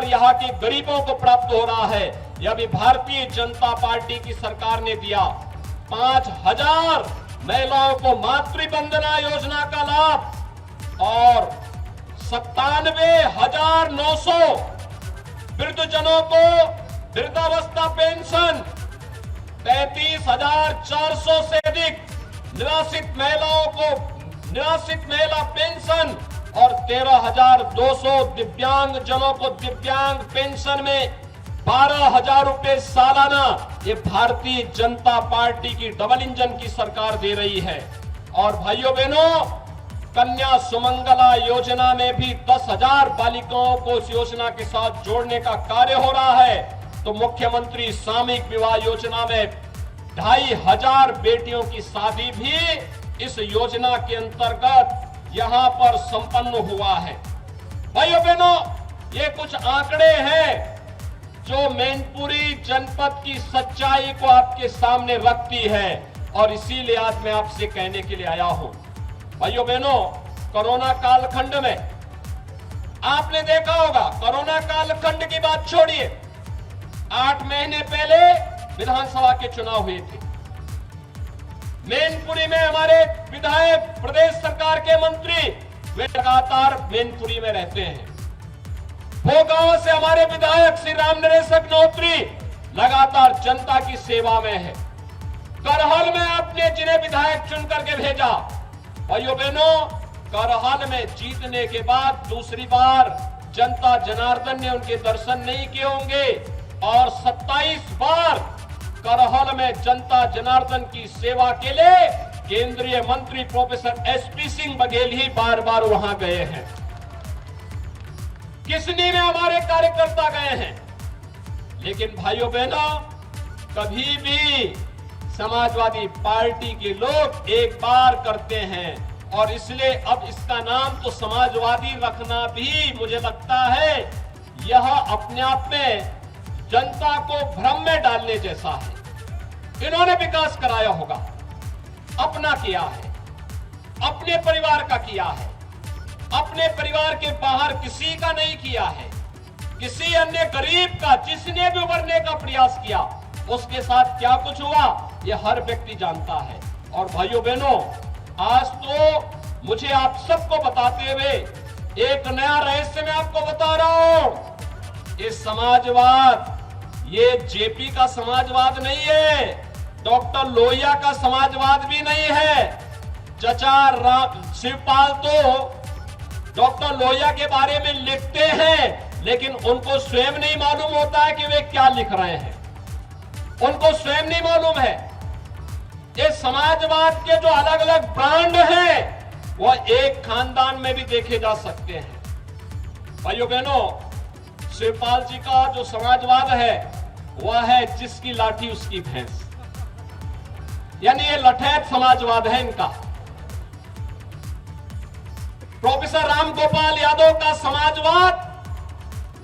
अधिकार यहाँ के गरीबों को प्राप्त हो रहा है, यह भी भारतीय जनता पार्टी की सरकार ने दिया। 5,000 महिलाओं को मातृवंदना योजना का लाभ और 97,900 वृद्धजनों को वृद्धावस्था पेंशन, 33,400 से अधिक निराश्रित महिलाओं को निराश्रित महिला पेंशन और 13,200 दिव्यांग जनों को दिव्यांग पेंशन में 12,000 रुपए सालाना ये भारतीय जनता पार्टी की डबल इंजन की सरकार दे रही है। और भाइयों बहनों, कन्या सुमंगला योजना में भी 10,000 बालिकाओं को इस योजना के साथ जोड़ने का कार्य हो रहा है। तो मुख्यमंत्री सामूहिक विवाह योजना में 2,500 बेटियों की शादी भी इस योजना के अंतर्गत यहां पर संपन्न हुआ है। भाइयों बहनों, ये कुछ आंकड़े हैं जो मैनपुरी जनपद की सच्चाई को आपके सामने रखती है और इसीलिए आज मैं आपसे कहने के लिए आया हूं। भाइयों बहनों, कोरोना कालखंड में आपने देखा होगा, कोरोना कालखंड की बात छोड़िए, 8 महीने पहले विधानसभा के चुनाव हुए थे। मैनपुरी में हमारे विधायक, प्रदेश सरकार के मंत्री, वे लगातार मैनपुरी में रहते हैं। भोगांव से हमारे विधायक श्री राम नरेश अग्निहोत्री लगातार जनता की सेवा में है। करहल में आपने जिन्हें विधायक चुन करके भेजा, भाइयों बहनों, करहल में जीतने के बाद दूसरी बार जनता जनार्दन ने उनके दर्शन नहीं किए होंगे और 27 बार करहल में जनता जनार्दन की सेवा के लिए केंद्रीय मंत्री प्रोफेसर एसपी सिंह बघेल ही बार बार वहां गए हैं। किसनी में हमारे कार्यकर्ता गए हैं। लेकिन भाइयों बहनों, कभी भी समाजवादी पार्टी के लोग एक बार करते हैं और इसलिए अब इसका नाम तो समाजवादी रखना भी मुझे लगता है यह अपने आप में जनता को भ्रम में डालने जैसा है। इन्होंने विकास कराया होगा, अपना किया है, अपने परिवार का किया है, अपने परिवार के बाहर किसी का नहीं किया है। किसी अन्य गरीब का जिसने भी उभरने का प्रयास किया उसके साथ क्या कुछ हुआ यह हर व्यक्ति जानता है। और भाइयों बहनों, आज तो मुझे आप सबको बताते हुए एक नया रहस्य मैं आपको बता रहा हूं। ये समाजवाद, ये जेपी का समाजवाद नहीं है, डॉक्टर लोहिया का समाजवाद भी नहीं है। चचा शिवपाल तो डॉक्टर लोहिया के बारे में लिखते हैं, लेकिन उनको स्वयं नहीं मालूम होता है कि वे क्या लिख रहे हैं। उनको स्वयं नहीं मालूम है। ये समाजवाद के जो अलग अलग ब्रांड हैं, वो एक खानदान में भी देखे जा सकते हैं। भाइयों बहनों, शिवपाल जी का जो समाजवाद है वह है जिसकी लाठी उसकी भैंस, यानी ये लठैत समाजवाद है इनका। प्रोफेसर राम गोपाल यादव का समाजवाद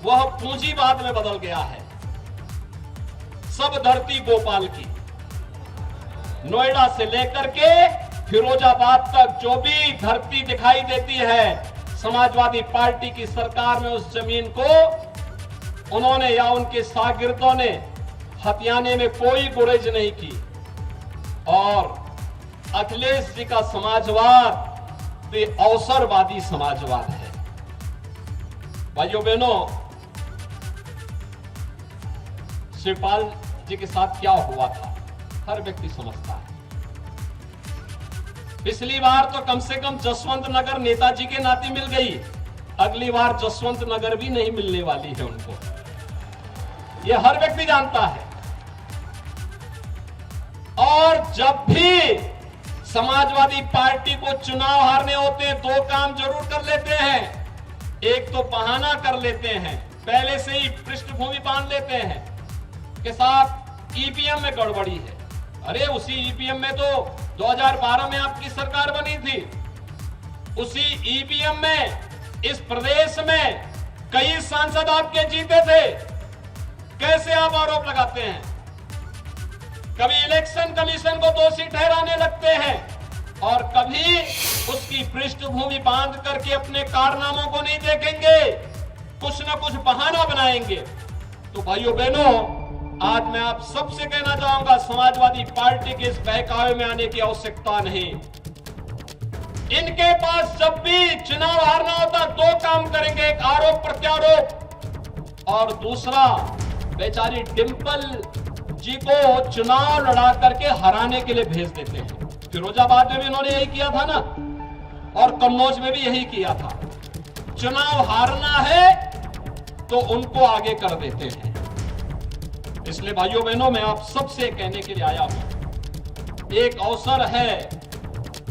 वह पूंजीवाद में बदल गया है। सब धरती गोपाल की, नोएडा से लेकर के फिरोजाबाद तक जो भी धरती दिखाई देती है, समाजवादी पार्टी की सरकार में उस जमीन को उन्होंने या उनके शागिर्दों ने हथियाने में कोई गुरेज नहीं की। और अखिलेश जी का समाजवाद ये अवसरवादी समाजवाद है। भाइयों बहनों, शिवपाल जी के साथ क्या हुआ था हर व्यक्ति समझता है। पिछली बार तो कम से कम जसवंत नगर नेताजी के नाते मिल गई, अगली बार जसवंत नगर भी नहीं मिलने वाली है उनको, यह हर व्यक्ति जानता है। और जब भी समाजवादी पार्टी को चुनाव हारने होते हैं, 2 काम जरूर कर लेते हैं। एक तो बहाना कर लेते हैं, पहले से ही पृष्ठभूमि बांध लेते हैं के साथ ईवीएम में गड़बड़ी है। अरे उसी ईवीएम में तो 2012 में आपकी सरकार बनी थी, उसी ईवीएम में इस प्रदेश में कई सांसद आपके जीते थे। कैसे आप आरोप लगाते हैं? कभी इलेक्शन कमीशन को दोषी ठहराने लगते हैं और कभी उसकी पृष्ठभूमि बांध करके अपने कारनामों को नहीं देखेंगे, कुछ न कुछ बहाना बनाएंगे। आएंगे। तो भाइयों बहनों, आज मैं आप सबसे कहना चाहूंगा, समाजवादी पार्टी के इस बहकावे में आने की आवश्यकता नहीं। इनके पास जब भी चुनाव हारना होता दो काम करेंगे, एक आरोप प्रत्यारोप और दूसरा बेचारी डिंपल जी को चुनाव लड़ा करके हराने के लिए भेज देते हैं। फिरोजाबाद में भी इन्होंने यही किया था ना, और कन्नौज में भी यही किया था। चुनाव हारना है तो उनको आगे कर देते हैं। इसलिए भाइयों बहनों, मैं आप सबसे कहने के लिए आया हूं, एक अवसर है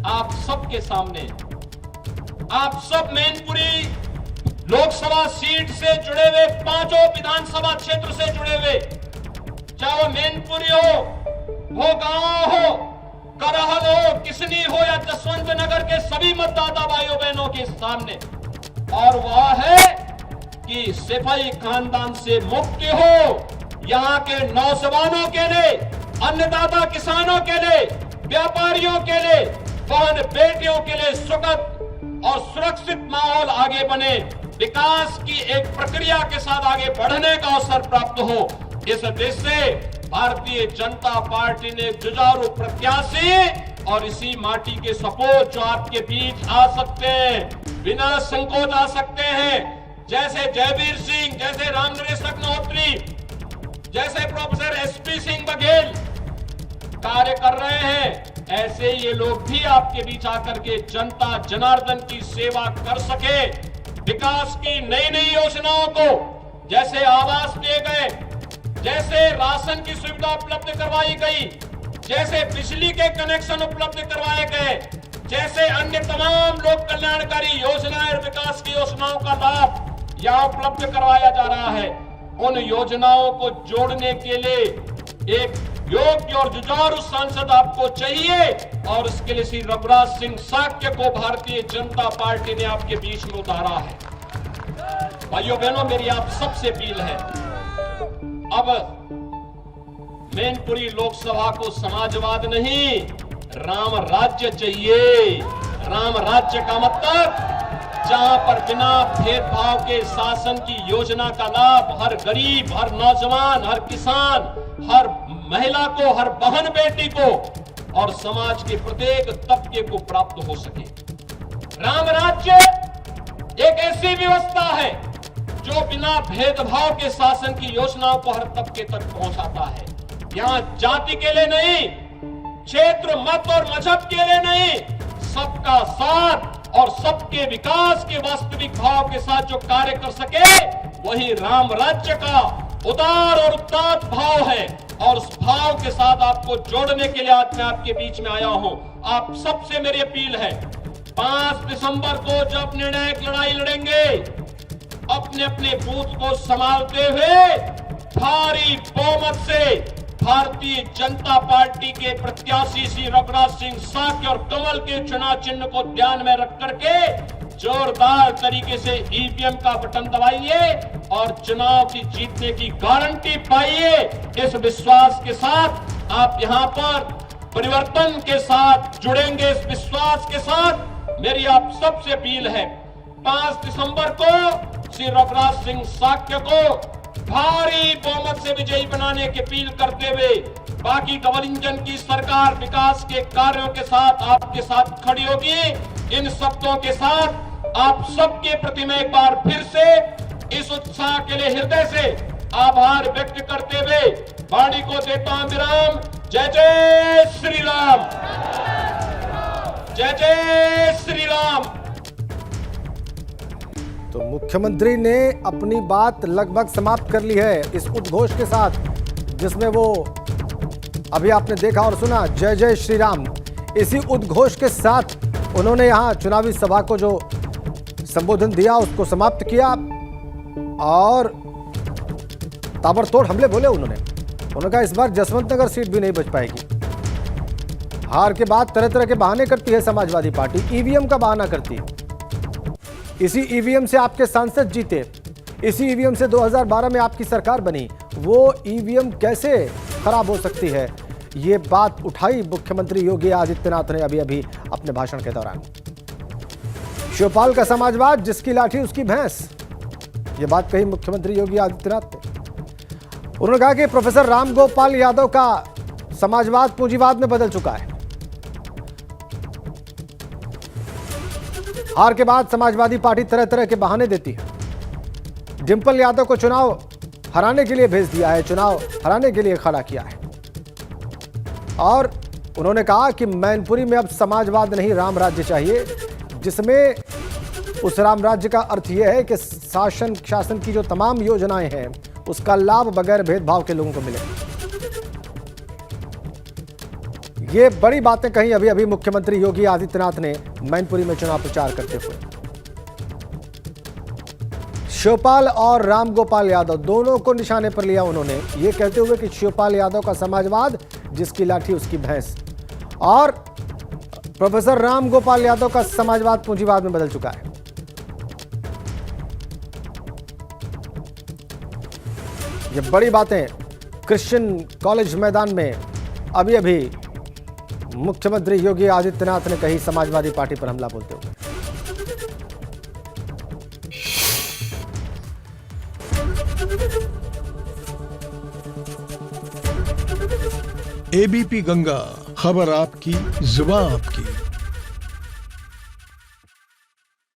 आप सबके सामने। आप सब मैनपुरी लोकसभा सीट से जुड़े हुए, पांचों विधानसभा क्षेत्र से जुड़े हुए, चाहे वो मैनपुरी हो, वो गांव हो, करहल हो, किसनी हो या जसवंत नगर के सभी मतदाता भाइयों बहनों के सामने, और वह है कि सिपाही खानदान से मुक्ति हो यहाँ के नौजवानों के लिए, अन्नदाता किसानों के लिए, व्यापारियों के लिए, बहन बेटियों के लिए सुखद और सुरक्षित माहौल आगे बने, विकास की एक प्रक्रिया के साथ आगे बढ़ने का अवसर प्राप्त हो। इस उद्देश्य से भारतीय जनता पार्टी ने जुझारू प्रत्याशी और इसी माटी के सपूत जो आपके बीच आ सकते हैं, बिना संकोच आ सकते हैं, जैसे जयवीर सिंह, जैसे रामनरेश अग्निहोत्री, जैसे प्रोफेसर एसपी सिंह बघेल कार्य कर रहे हैं, ऐसे ये लोग भी आपके बीच आकर के जनता जनार्दन की सेवा कर सके, विकास की नई नई योजनाओं को, जैसे आवास दिए गए, जैसे राशन की सुविधा उपलब्ध करवाई गई, जैसे बिजली के कनेक्शन उपलब्ध करवाए गए, जैसे अन्य तमाम लोक कल्याणकारी योजनाएं और विकास की योजनाओं का लाभ यहां उपलब्ध करवाया जा रहा है। उन योजनाओं को जोड़ने के लिए एक योग्य और जुझारू सांसद आपको चाहिए, और इसके लिए श्री रघुराज सिंह साक्य को भारतीय जनता पार्टी ने आपके बीच में उतारा है। भाइयों बहनों, मेरी आप सबसे अपील है, अब मैनपुरी लोकसभा को समाजवाद नहीं, राम राज्य चाहिए। राम राज्य का मतलब जहां पर बिना भेदभाव के शासन की योजना का लाभ हर गरीब, हर नौजवान, हर किसान, हर महिला को, हर बहन बेटी को और समाज के प्रत्येक तबके को प्राप्त हो सके। राम राज्य एक ऐसी व्यवस्था है जो बिना भेदभाव के शासन की योजनाओं को हर तबके तक पहुंचाता है। यहाँ जाति के लिए नहीं, क्षेत्र, मत और मजहब के लिए नहीं, सबका साथ और सबके विकास के वास्तविक भाव के साथ जो कार्य कर सके, वही राम राज्य का उदार और उदात्त भाव है। और उस भाव के साथ आपको जोड़ने के लिए आज मैं आपके बीच में आया हूं। आप सबसे मेरी अपील है, 5 दिसंबर को जब निर्णायक लड़ाई लड़ेंगे, अपने अपने बूथ को संभालते हुए भारी बहुमत से भारतीय जनता पार्टी के प्रत्याशी श्री रघुराज सिंह साक्य और कमल के चुनाव चिन्ह को ध्यान में रख करके जोरदार तरीके से ईवीएम का बटन दबाइए और चुनाव की जीतने की गारंटी पाइए। इस विश्वास के साथ आप यहां पर परिवर्तन के साथ जुड़ेंगे। इस विश्वास के साथ मेरी आप सबसे अपील है, 5 दिसंबर को श्री रघुराज सिंह साक्य को भारी बहुमत से विजयी बनाने की अपील करते हुए, बाकी डबल इंजन की सरकार विकास के कार्यों के साथ आपके साथ खड़ी होगी। इन शब्दों के साथ आप सबके प्रति मैं एक बार फिर से इस उत्साह के लिए हृदय से आभार व्यक्त करते हुए वाणी को देता हूं विराम। जय जय श्री राम, जय जय श्री राम। तो मुख्यमंत्री ने अपनी बात लगभग समाप्त कर ली है इस उद्घोष के साथ, जिसमें वो अभी आपने देखा और सुना, जय जय श्री राम। इसी उद्घोष के साथ उन्होंने यहाँ चुनावी सभा को जो संबोधन दिया उसको समाप्त किया और ताबड़तोड़ हमले बोले। उन्होंने कहा इस बार जसवंत नगर सीट भी नहीं बच पाएगी। हार के बाद तरह तरह के बहाने करती है समाजवादी पार्टी, ईवीएम का बहाना करती है। इसी ईवीएम से आपके सांसद जीते, इसी ईवीएम से 2012 में आपकी सरकार बनी। वो ईवीएम कैसे खराब हो सकती है, ये बात उठाई मुख्यमंत्री योगी आदित्यनाथ ने अभी अभी अपने भाषण के दौरान। शिवपाल का समाजवाद, जिसकी लाठी उसकी भैंस। ये बात कही मुख्यमंत्री योगी आदित्यनाथ ने। उन्होंने कहा कि प्रोफेसर रामगोपाल यादव का समाजवाद पूंजीवाद में बदल चुका है। हार के बाद समाजवादी पार्टी तरह तरह के बहाने देती है। डिंपल यादव को चुनाव हराने के लिए भेज दिया है, चुनाव हराने के लिए खड़ा किया है। और उन्होंने कहा कि मैनपुरी में अब समाजवाद नहीं, राम राज्य चाहिए, जिसमें उस राम राज्य का अर्थ यह है कि शासन की जो तमाम योजनाएं हैं उसका लाभ बगैर भेदभाव के लोगों को मिले। ये बड़ी बातें कही अभी अभी मुख्यमंत्री योगी आदित्यनाथ ने मैनपुरी में चुनाव प्रचार करते हुए। शिवपाल और रामगोपाल यादव दोनों को निशाने पर लिया उन्होंने, ये कहते हुए कि शिवपाल यादव का समाजवाद जिसकी लाठी उसकी भैंस, और प्रोफेसर रामगोपाल यादव का समाजवाद पूंजीवाद में बदल चुका है। ये बड़ी बातें क्रिश्चियन कॉलेज मैदान में अभी अभी मुख्यमंत्री योगी आदित्यनाथ ने कही समाजवादी पार्टी पर हमला बोलते हुए। एबीपी गंगा, खबर आपकी, जुबान आपकी।